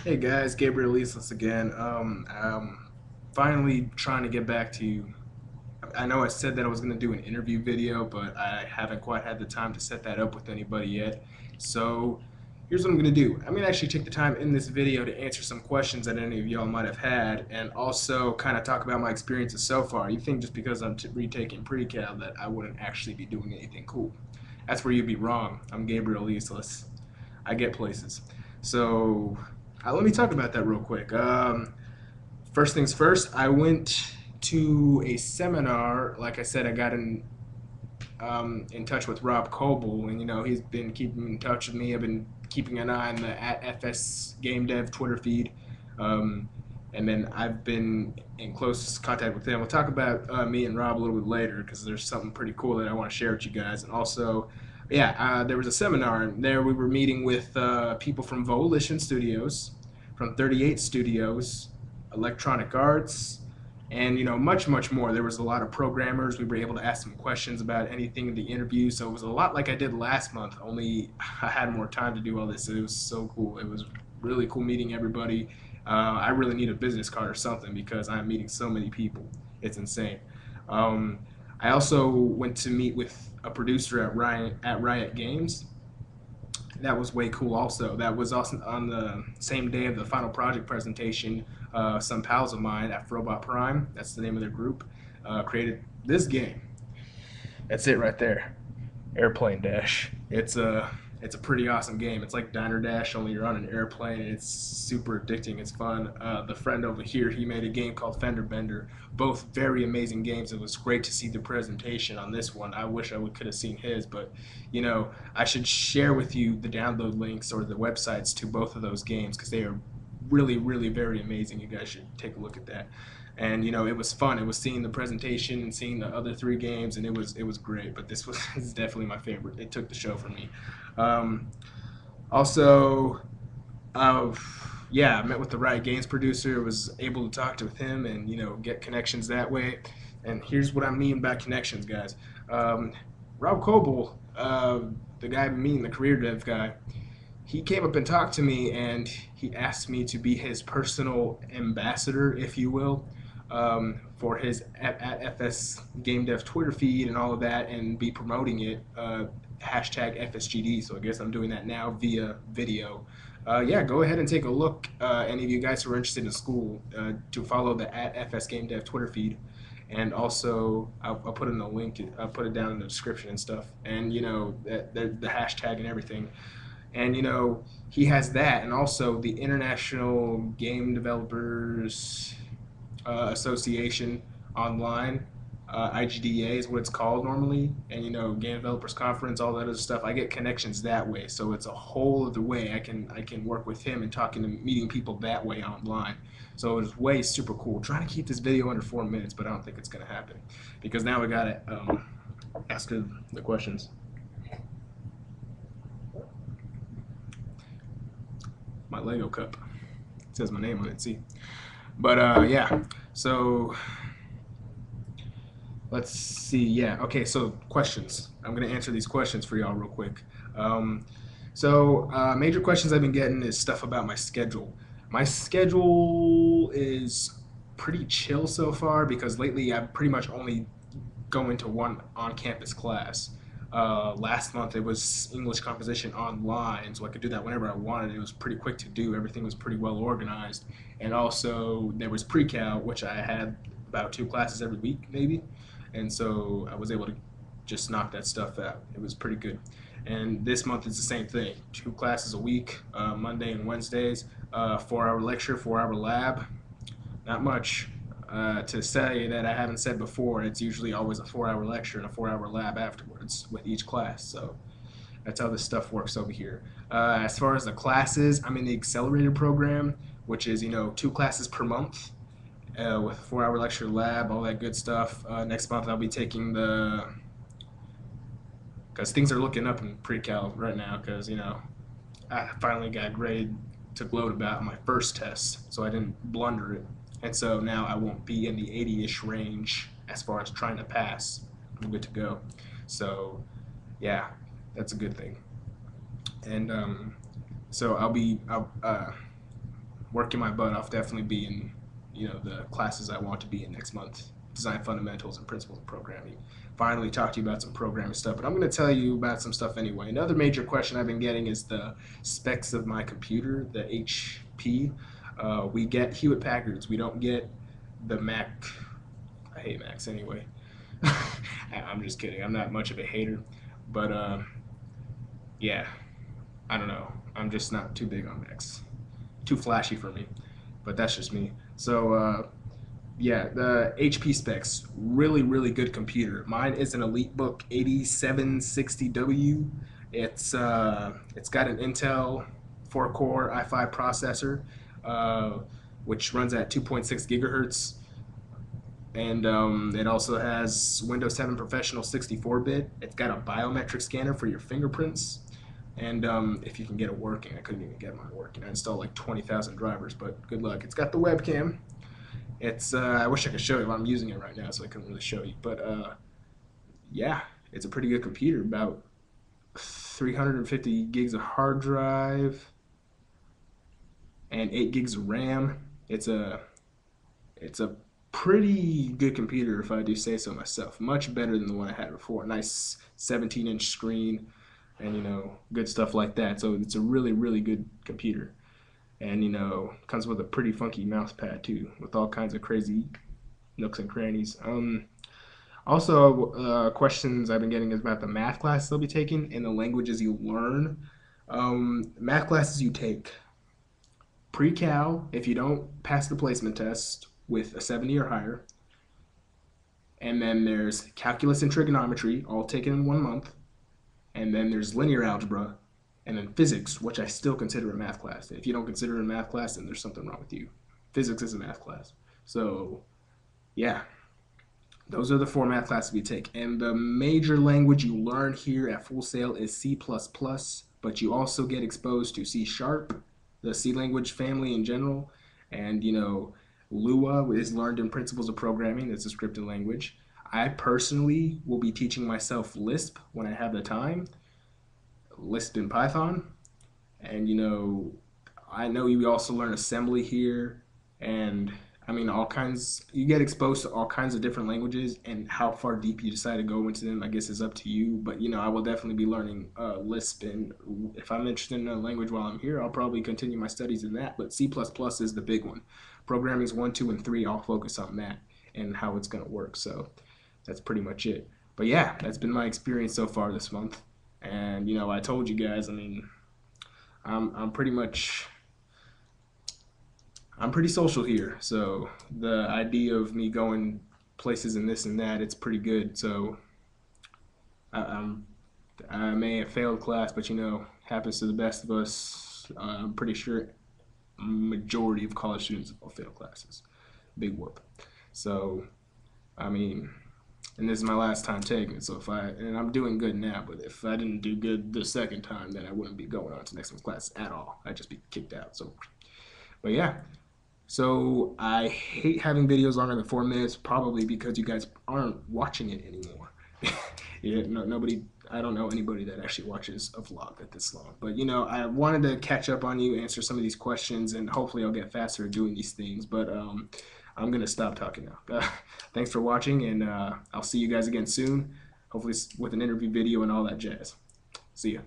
Hey guys, Gabriel Islas again. I'm finally trying to get back to you. I know I said that I was going to do an interview video, but I haven't quite had the time to set that up with anybody yet. So here's what I'm going to do. I'm going to actually take the time in this video to answer some questions that any of y'all might have had, and also kind of talk about my experiences so far. You think just because I'm retaking pre-cal that I wouldn't actually be doing anything cool. That's where you'd be wrong. I'm Gabriel Islas. I get places. So let me talk about that real quick. First things first, I went to a seminar. Like I said, I got in touch with Rob Coble, and he's been keeping in touch with me. I've been keeping an eye on the at FS Game Dev Twitter feed, um, and then I've been in close contact with him. We'll talk about me and Rob a little bit later because there's something pretty cool that I want to share with you guys. And also, yeah, there was a seminar, and there we were meeting with people from Volition Studios, from 38 Studios, Electronic Arts, and much more. There was a lot of programmers. We were able to ask them questions about anything in the interview, so it was a lot like I did last month, only I had more time to do all this. It was so cool. It was really cool meeting everybody. I really need a business card or something because I'm meeting so many people. It's insane. um, I also went to meet with a producer at Riot Games. That was way cool. Also, that was also on the same day of the final project presentation. Some pals of mine at Robot Prime, that's the name of their group, created this game. That's it right there. Airplane Dash. It's a pretty awesome game. It's like Diner Dash, only you're on an airplane, and it's super addicting. It's fun. The friend over here, he made a game called Fender Bender. Both very amazing games. It was great to see the presentation on this one. I wish I could have seen his, but I should share with you the download links or the websites to both of those games because they are really, really very amazing. You guys should take a look at that. And it was fun. It was seeing the presentation and seeing the other three games, and it was great. But this was is definitely my favorite. It took the show for me. Um, Also, uh, yeah, I met with the Riot Games producer. Was able to talk to with him and get connections that way. And here's what I mean by connections, guys. Um, Rob Coble, the guy meeting the career dev guy, he came up and talked to me and he asked me to be his personal ambassador, if you will, for his at FS Game Dev Twitter feed and all of that, and be promoting it. Hashtag FSGD. So I guess I'm doing that now via video. Yeah, go ahead and take a look. Any of you guys who are interested in school, to follow the at FS Game Dev Twitter feed. And also, I'll put in the link. I'll put it down in the description and stuff. And the hashtag and everything. And he has that, and also the International Game Developers Association online. IGDA is what it's called normally, and Game Developers Conference, all that other stuff. I get connections that way, so it's a whole other way I can work with him and talking to meeting people that way online. So it's way super cool. Trying to keep this video under 4 minutes, but I don't think it's gonna happen because now we gotta ask the questions. My Lego cup. It says my name on it. See, but yeah. So let's see. Yeah. Okay. So questions. I'm gonna answer these questions for y'all real quick. Um, Major questions I've been getting is stuff about my schedule. My schedule is pretty chill so far because lately I've pretty much only going to one on-campus class. Last month it was English composition online, so I could do that whenever I wanted. It was pretty quick to do. Everything was pretty well organized, and also there was pre-cal, which I had about two classes every week, maybe, and so I was able to just knock that stuff out. It was pretty good. And this month it's the same thing. Two classes a week, Monday and Wednesdays. 4 hour lecture, 4 hour lab. Not much. To say that I haven't said before, it's usually always a 4 hour lecture and a 4 hour lab afterwards with each class. So that's how this stuff works over here. As far as the classes, I'm in the accelerated program, which is two classes per month, with a 4 hour lecture, lab, all that good stuff. Next month I'll be taking because things are looking up in pre-cal right now because I finally got a grade to gloat about my first test, so I didn't blunder it. And so now I won't be in the 80-ish range as far as trying to pass. I'm good to go. So yeah, that's a good thing. And so I'll working my butt off, definitely be in, the classes I want to be in next month. Design fundamentals and principles of programming. Finally talk to you about some programming stuff, but I'm going to tell you about some stuff anyway. Another major question I've been getting is the specs of my computer, the HP. We get Hewlett Packards. We don't get the Mac. I hate Macs anyway. I'm just kidding. I'm not much of a hater, but yeah, I don't know. I'm just not too big on Macs. Too flashy for me, but that's just me. So yeah, the HP specs, really, really good computer. Mine is an EliteBook 8760W. It's got an Intel 4-core i5 processor, which runs at 2.6 gigahertz, and it also has Windows 7 Professional 64-bit. It's got a biometric scanner for your fingerprints, and if you can get it working. I couldn't even get mine working. I installed like 20,000 drivers, but good luck. It's got the webcam. It's I wish I could show you, but I'm using it right now, so I couldn't really show you. But yeah, it's a pretty good computer. About 350 gigs of hard drive and 8 gigs of RAM. It's a pretty good computer, if I do say so myself. Much better than the one I had before. Nice 17-inch screen, and good stuff like that. So it's a really, really good computer. And comes with a pretty funky mouse pad too, with all kinds of crazy nooks and crannies. Also, questions I've been getting is about the math classes they'll be taking and the languages you learn. Math classes you take pre-cal if you don't pass the placement test with a 70 or higher, and then there's calculus and trigonometry, all taken in 1 month, and then there's linear algebra, and then physics, which I still consider a math class. If you don't consider it a math class, then there's something wrong with you. Physics is a math class. So yeah, those are the 4 math classes we take. And the major language you learn here at Full Sail is C++, but you also get exposed to C#, the C language family in general, and Lua is learned in Principles of Programming. That's a scripted language. I personally will be teaching myself Lisp when I have the time. Lisp in Python, and I know you also learn assembly here, and I mean all kinds. You get exposed to all kinds of different languages, and how far deep you decide to go into them, I guess, is up to you. But I will definitely be learning Lisp, and if I'm interested in a language while I'm here, I'll probably continue my studies in that. But C++ is the big one. Programming is 1, 2, and 3. I'll focus on that and how it's gonna work. So that's pretty much it. But yeah, that's been my experience so far this month. And I told you guys, I mean, I'm pretty social here. So the idea of me going places and this and that, it's pretty good. So I may have failed class, but happens to the best of us. I'm pretty sure majority of college students will fail classes. Big whoop. So I mean, and this is my last time taking it, so and I'm doing good now, but if I didn't do good the second time, then I wouldn't be going on to next month's class at all. I'd just be kicked out. So, but yeah, so I hate having videos longer than 4 minutes, probably because you guys aren't watching it anymore. Yeah, nobody, I don't know anybody that actually watches a vlog that this long, but I wanted to catch up on you, answer some of these questions, and hopefully I'll get faster at doing these things, but I'm going to stop talking now. Thanks for watching, and I'll see you guys again soon, hopefully with an interview video and all that jazz. See ya.